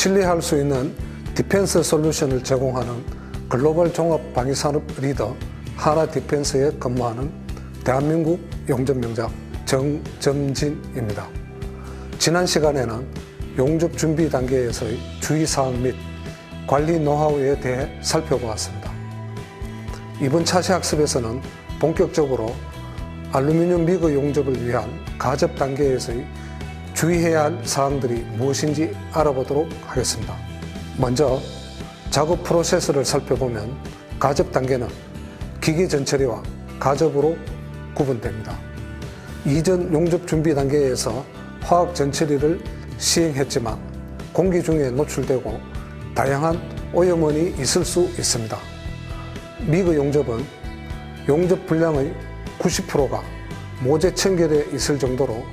신뢰할 수 있는 디펜스 솔루션을 제공하는 글로벌 종합 방위산업 리더 하나디펜스에 근무하는 대한민국 용접 명장 정점진입니다. 지난 시간에는 용접 준비 단계에서의 주의사항 및 관리 노하우에 대해 살펴보았습니다. 이번 차시 학습에서는 본격적으로 알루미늄 미그 용접을 위한 가접 단계에서의 주의해야 할 사항들이 무엇인지 알아보도록 하겠습니다. 먼저 작업 프로세스를 살펴보면 가접 단계는 기계 전처리와 가접으로 구분됩니다. 이전 용접 준비 단계에서 화학 전처리를 시행했지만 공기 중에 노출되고 다양한 오염원이 있을 수 있습니다. 미그 용접은 용접 분량의 90%가 모재 청결에 있을 정도로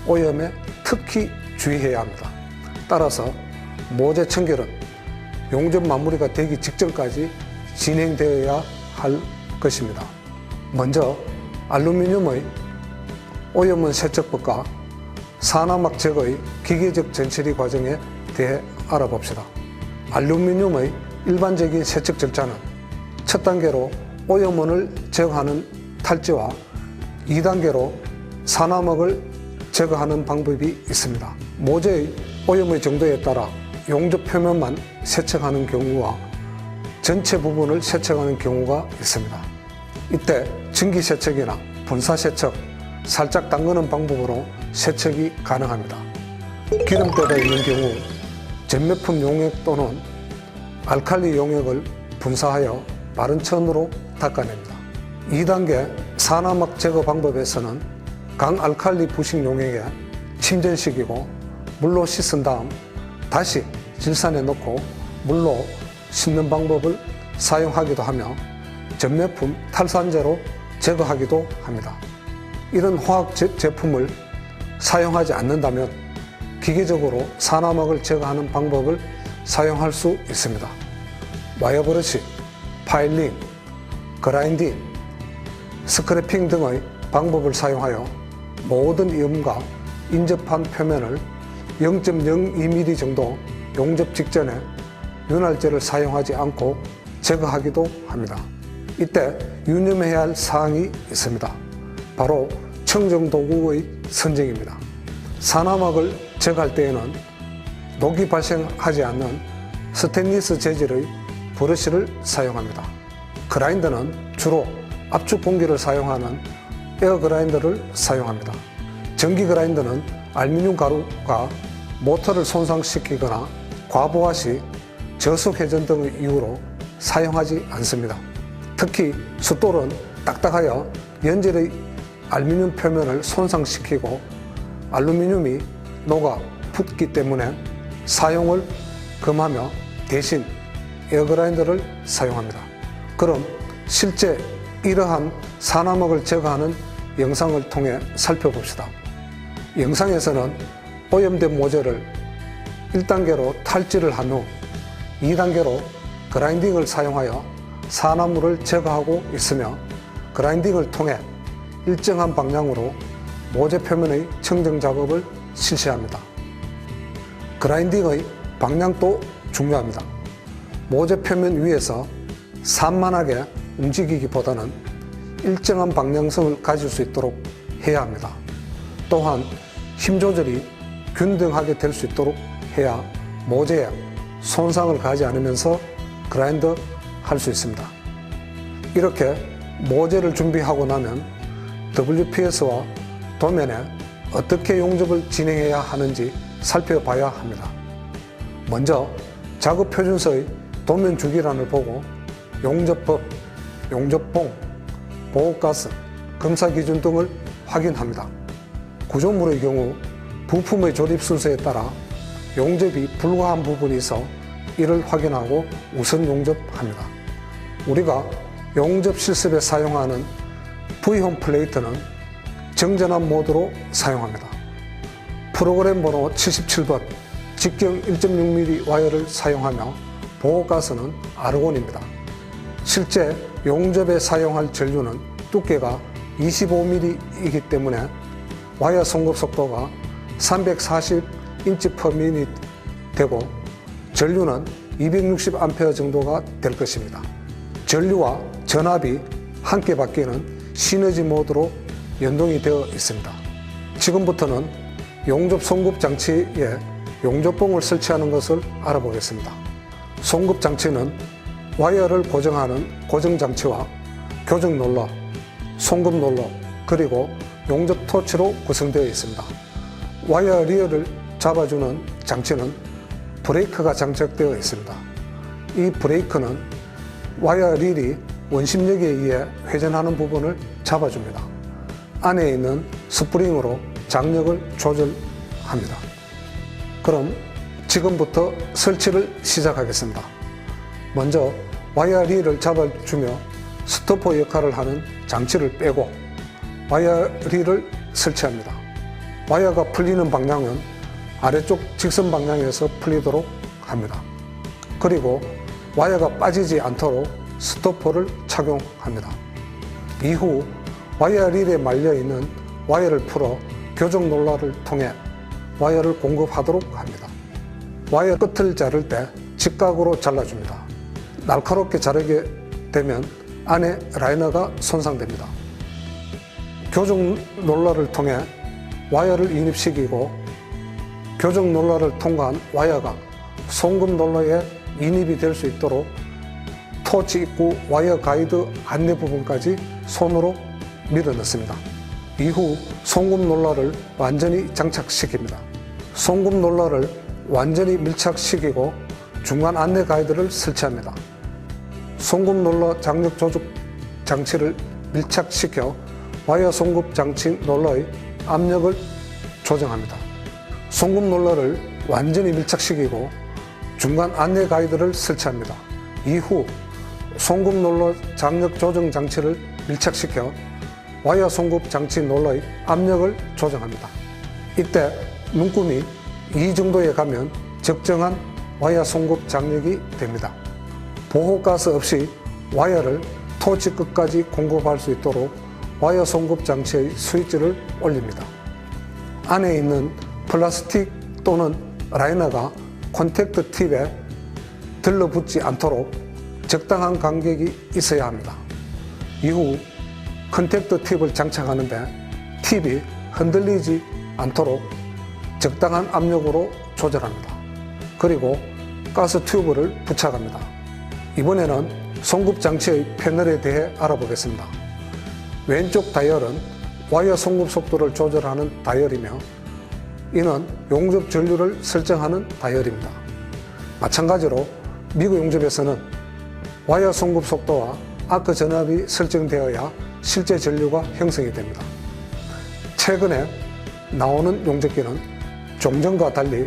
오염에 특히 주의해야 합니다. 따라서 모재 청결은 용접 마무리가 되기 직전까지 진행되어야 할 것입니다. 먼저 알루미늄의 오염원 세척법과 산화막 제거의 기계적 전처리 과정에 대해 알아봅시다. 알루미늄의 일반적인 세척 절차는 첫 단계로 오염원을 제거하는 탈지와 2단계로 산화막을 제거하는 방법이 있습니다. 모재의 오염의 정도에 따라 용접 표면만 세척하는 경우와 전체 부분을 세척하는 경우가 있습니다. 이때 증기 세척이나 분사 세척, 살짝 담그는 방법으로 세척이 가능합니다. 기름때가 있는 경우 전매품 용액 또는 알칼리 용액을 분사하여 마른 천으로 닦아냅니다. 2단계 산화막 제거 방법에서는 강알칼리 부식 용액에 침전시키고 물로 씻은 다음 다시 질산에 넣고 물로 씻는 방법을 사용하기도 하며 전매품 탈산제로 제거하기도 합니다. 이런 화학 제품을 사용하지 않는다면 기계적으로 산화막을 제거하는 방법을 사용할 수 있습니다. 와이어 브러쉬, 파일링, 그라인딩, 스크래핑 등의 방법을 사용하여 모든 이음과 인접한 표면을 0.02mm 정도 용접 직전에 윤활제를 사용하지 않고 제거하기도 합니다. 이때 유념해야 할 사항이 있습니다. 바로 청정도구의 선정입니다. 산화막을 제거할 때에는 녹이 발생하지 않는 스테인리스 재질의 브러쉬를 사용합니다. 그라인더는 주로 압축 공기를 사용하는 에어 그라인더를 사용합니다. 전기 그라인더는 알루미늄 가루가 모터를 손상시키거나 과부하 시 저속 회전 등의 이유로 사용하지 않습니다. 특히 숫돌은 딱딱하여 연질의 알루미늄 표면을 손상시키고 알루미늄이 녹아 붙기 때문에 사용을 금하며 대신 에어그라인더를 사용합니다. 그럼 실제 이러한 산화막을 제거하는 영상을 통해 살펴봅시다. 영상에서는 오염된 모재를 1단계로 탈지를 한 후 2단계로 그라인딩을 사용하여 산화물을 제거하고 있으며 그라인딩을 통해 일정한 방향으로 모재 표면의 청정 작업을 실시합니다. 그라인딩의 방향도 중요합니다. 모재 표면 위에서 산만하게 움직이기보다는 일정한 방향성을 가질 수 있도록 해야 합니다. 또한 힘 조절이 균등하게 될 수 있도록 해야 모재에 손상을 가지 않으면서 그라인더 할 수 있습니다. 이렇게 모재를 준비하고 나면 WPS와 도면에 어떻게 용접을 진행해야 하는지 살펴봐야 합니다. 먼저 작업 표준서의 도면 주기란을 보고 용접법, 용접봉, 보호가스, 검사 기준 등을 확인합니다. 구조물의 경우 부품의 조립 순서에 따라 용접이 불가한 부분이 있어 이를 확인하고 우선 용접합니다. 우리가 용접 실습에 사용하는 V홈 플레이트는 정전압 모드로 사용합니다. 프로그램 번호 77번 직경 1.6mm 와이어를 사용하며 보호가스는 아르곤입니다. 실제 용접에 사용할 전류는 두께가 25mm이기 때문에 와이어 송급 속도가 340인치 per minute 되고 전류는 260A 정도가 될 것입니다. 전류와 전압이 함께 바뀌는 시너지 모드로 연동이 되어 있습니다. 지금부터는 용접 송급 장치에 용접봉을 설치하는 것을 알아보겠습니다. 송급 장치는 와이어를 고정하는 고정 장치와 교정 롤러, 송급 롤러, 그리고 용접 토치로 구성되어 있습니다. 와이어 리어를 잡아주는 장치는 브레이크가 장착되어 있습니다. 이 브레이크는 와이어 릴이 원심력에 의해 회전하는 부분을 잡아줍니다. 안에 있는 스프링으로 장력을 조절합니다. 그럼 지금부터 설치를 시작하겠습니다. 먼저 와이어 릴을 잡아주며 스토퍼 역할을 하는 장치를 빼고 와이어 릴을 설치합니다. 와이어가 풀리는 방향은 아래쪽 직선 방향에서 풀리도록 합니다. 그리고 와이어가 빠지지 않도록 스토퍼를 착용합니다. 이후 와이어 릴에 말려있는 와이어를 풀어 교정 롤러를 통해 와이어를 공급하도록 합니다. 와이어 끝을 자를 때 직각으로 잘라줍니다. 날카롭게 자르게 되면 안에 라이너가 손상됩니다. 교정 롤러를 통해 와이어를 인입시키고 교정 롤러를 통과한 와이어가 송금 롤러에 인입이 될 수 있도록 토치 입구 와이어 가이드 안내 부분까지 손으로 밀어 넣습니다. 이후 송금 롤러를 완전히 장착시킵니다. 송금 롤러를 완전히 밀착시키고 중간 안내 가이드를 설치합니다. 송금 롤러 장력 조절 장치를 밀착시켜 와이어 송급 장치 롤러의 압력을 조정합니다. 송급 롤러를 완전히 밀착시키고 중간 안내 가이드를 설치합니다. 이후 송급 롤러 장력 조정 장치를 밀착시켜 와이어 송급 장치 롤러의 압력을 조정합니다. 이때 눈금이 이 정도에 가면 적정한 와이어 송급 장력이 됩니다. 보호가스 없이 와이어를 토치 끝까지 공급할 수 있도록 와이어 송급 장치의 스위치를 올립니다. 안에 있는 플라스틱 또는 라이너가 콘택트 팁에 들러붙지 않도록 적당한 간격이 있어야 합니다. 이후 컨택트 팁을 장착하는데 팁이 흔들리지 않도록 적당한 압력으로 조절합니다. 그리고 가스 튜브를 부착합니다. 이번에는 송급 장치의 패널에 대해 알아보겠습니다. 왼쪽 다이얼은 와이어 송급 속도를 조절하는 다이얼이며 이는 용접 전류를 설정하는 다이얼입니다. 마찬가지로 미국 용접에서는 와이어 송급 속도와 아크 전압이 설정되어야 실제 전류가 형성이 됩니다. 최근에 나오는 용접기는 종전과 달리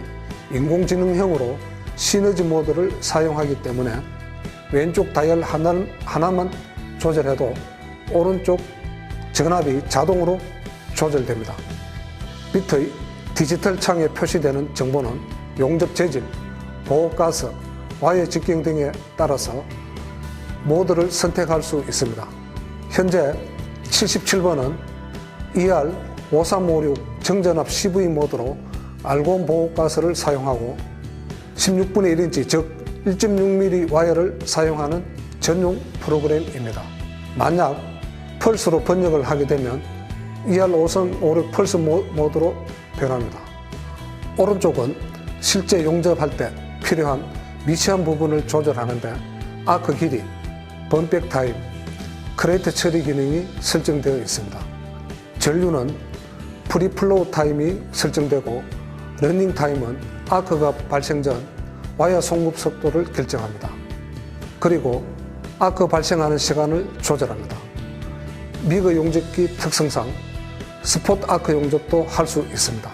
인공지능형으로 시너지 모드를 사용하기 때문에 왼쪽 다이얼 하나만 조절해도 오른쪽 전압이 자동으로 조절됩니다. 밑의 디지털 창에 표시되는 정보는 용접 재질, 보호가스, 와이어 직경 등에 따라서 모드를 선택할 수 있습니다. 현재 77번은 ER5356 정전압 CV 모드로 알곤 보호가스를 사용하고 16분의 1인치 즉 1.6mm 와이어를 사용하는 전용 프로그램입니다. 만약 펄스로 번역을 하게 되면 ER5356 펄스 모드로 변합니다. 오른쪽은 실제 용접할 때 필요한 미세한 부분을 조절하는데 아크 길이, 번백 타임, 크레이트 처리 기능이 설정되어 있습니다. 전류는 프리플로우 타임이 설정되고 러닝 타임은 아크가 발생 전 와이어 송급 속도를 결정합니다. 그리고 아크 발생하는 시간을 조절합니다. 미그 용접기 특성상 스포트 아크 용접도 할 수 있습니다.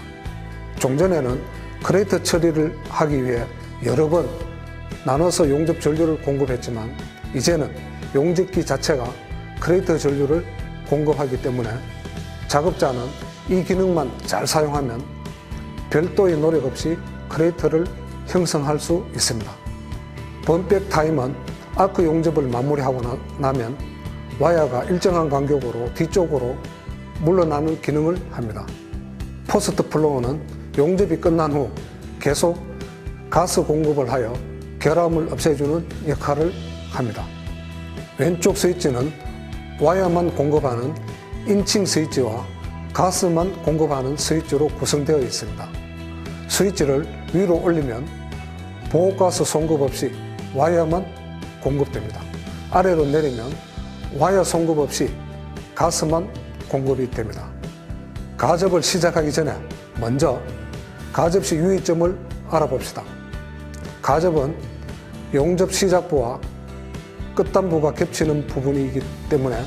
종전에는 크레이트 처리를 하기 위해 여러 번 나눠서 용접 전류를 공급했지만 이제는 용접기 자체가 크레이트 전류를 공급하기 때문에 작업자는 이 기능만 잘 사용하면 별도의 노력 없이 크레이트를 형성할 수 있습니다. 번백 타임은 아크 용접을 마무리하고 나면 와이어가 일정한 간격으로 뒤쪽으로 물러나는 기능을 합니다. 포스트 플로우는 용접이 끝난 후 계속 가스 공급을 하여 결함을 없애주는 역할을 합니다. 왼쪽 스위치는 와이어만 공급하는 인칭 스위치와 가스만 공급하는 스위치로 구성되어 있습니다. 스위치를 위로 올리면 보호가스 송급 없이 와이어만 공급됩니다. 아래로 내리면 와이어 송급 없이 가스만 공급이 됩니다. 가접을 시작하기 전에 먼저 가접 시 유의점을 알아봅시다. 가접은 용접 시작부와 끝단부가 겹치는 부분이기 때문에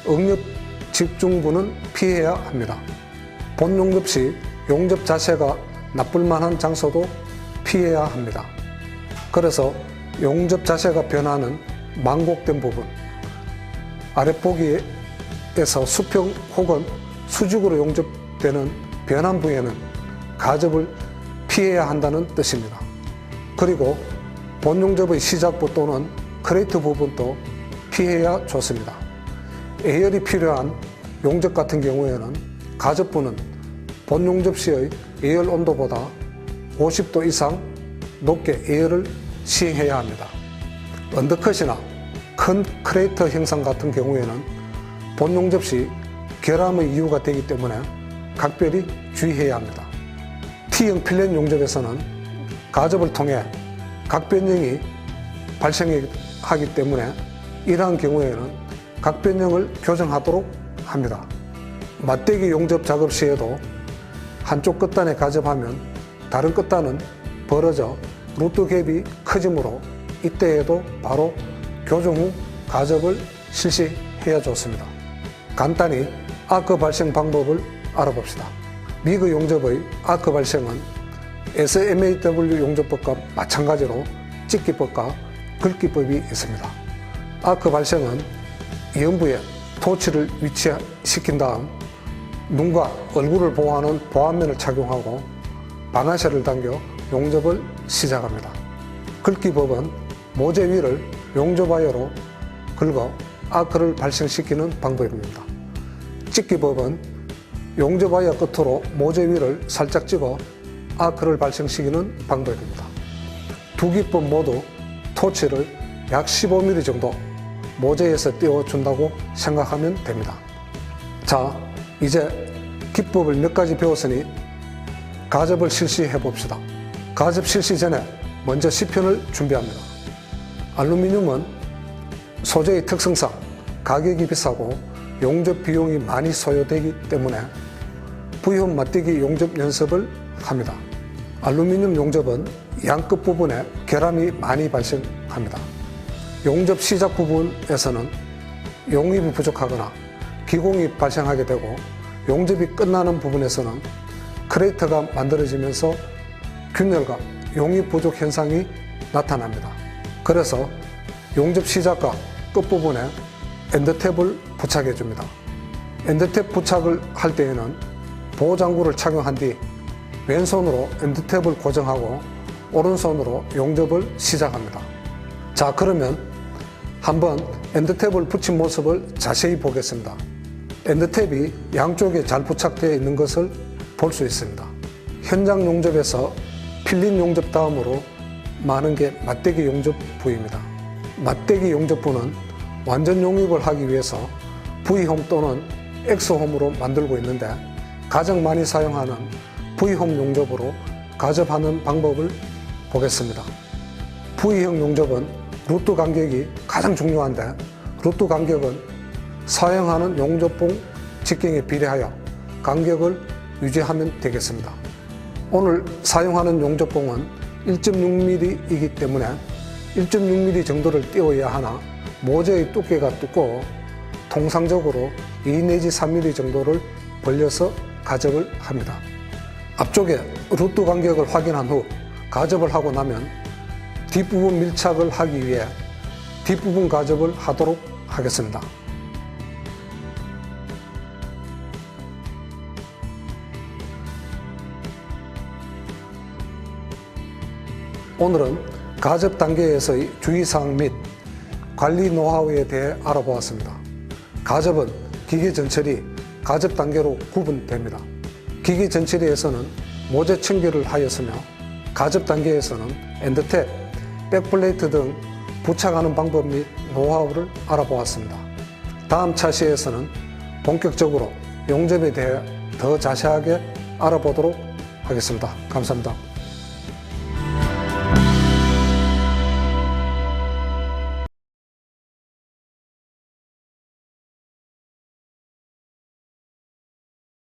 응nhập 집중부는 피해야 합니다. 본 용접 시 용접 자체가 나쁠 만한 장소도 피해야 합니다. 그래서 용접 자체가 변하는 망곡된 부분, 아랫보기에서 수평 혹은 수직으로 용접되는 변한 부위에는 가접을 피해야 한다는 뜻입니다. 그리고 본 용접의 시작부 또는 크레이트 부분도 피해야 좋습니다. 애열이 필요한 용접 같은 경우에는 가접부는 본 용접 시의 애열 온도보다 50도 이상 높게 애열을 시행해야 합니다. 언더컷이나 큰 크레이터 형상 같은 경우에는 본 용접 시 결함의 이유가 되기 때문에 각별히 주의해야 합니다. T형 필렛 용접에서는 가접을 통해 각변형이 발생하기 때문에 이러한 경우에는 각변형을 교정하도록 합니다. 맞대기 용접 작업 시에도 한쪽 끝단에 가접하면 다른 끝단은 벌어져 루트 갭이 커지므로 이때에도 바로 교정 후 가접을 실시해야 좋습니다. 간단히 아크 발생 방법을 알아봅시다. 미그 용접의 아크 발생은 SMAW 용접법과 마찬가지로 찍기법과 긁기법이 있습니다. 아크 발생은 연부에 토치를 위치시킨 다음 눈과 얼굴을 보호하는 보안면을 착용하고 방아쇠를 당겨 용접을 시작합니다. 긁기법은 모재 위를 용접 와이어로 긁어 아크를 발생시키는 방법입니다. 찍기법은 용접 와이어 끝으로 모재 위를 살짝 찍어 아크를 발생시키는 방법입니다. 두 기법 모두 토치를 약 15mm 정도 모재에서 띄워준다고 생각하면 됩니다. 자, 이제 기법을 몇 가지 배웠으니 가접을 실시해 봅시다. 가접 실시 전에 먼저 시편을 준비합니다. 알루미늄은 소재의 특성상 가격이 비싸고 용접 비용이 많이 소요되기 때문에 V홈 맞대기 용접 연습을 합니다. 알루미늄 용접은 양 끝부분에 결함이 많이 발생합니다. 용접 시작 부분에서는 용입이 부족하거나 기공이 발생하게 되고 용접이 끝나는 부분에서는 크레이터가 만들어지면서 균열과 용입 부족 현상이 나타납니다. 그래서 용접 시작과 끝부분에 엔드탭을 부착해 줍니다. 엔드탭 부착을 할 때에는 보호장구를 착용한 뒤 왼손으로 엔드탭을 고정하고 오른손으로 용접을 시작합니다. 자, 그러면 한번 엔드탭을 붙인 모습을 자세히 보겠습니다. 엔드탭이 양쪽에 잘 부착되어 있는 것을 볼 수 있습니다. 현장 용접에서 필린 용접 다음으로 많은 게 맞대기 용접 부위입니다. 맞대기 용접부는 완전 용입을 하기 위해서 V홈 또는 X홈으로 만들고 있는데 가장 많이 사용하는 V홈 용접으로 가접하는 방법을 보겠습니다. V형 용접은 루트 간격이 가장 중요한데 루트 간격은 사용하는 용접봉 직경에 비례하여 간격을 유지하면 되겠습니다. 오늘 사용하는 용접봉은 1.6mm이기 때문에 1.6mm 정도를 띄워야 하나 모재의 두께가 두꺼워 통상적으로 2 내지 3mm 정도를 벌려서 가접을 합니다. 앞쪽에 루트 간격을 확인한 후 가접을 하고 나면 뒷부분 밀착을 하기 위해 뒷부분 가접을 하도록 하겠습니다. 오늘은 가접 단계에서의 주의사항 및 관리 노하우에 대해 알아보았습니다. 가접은 기계 전처리, 가접 단계로 구분됩니다. 기계 전처리에서는 모재 청결을 하였으며 가접 단계에서는 엔드탭, 백플레이트 등 부착하는 방법 및 노하우를 알아보았습니다. 다음 차시에서는 본격적으로 용접에 대해 더 자세하게 알아보도록 하겠습니다. 감사합니다.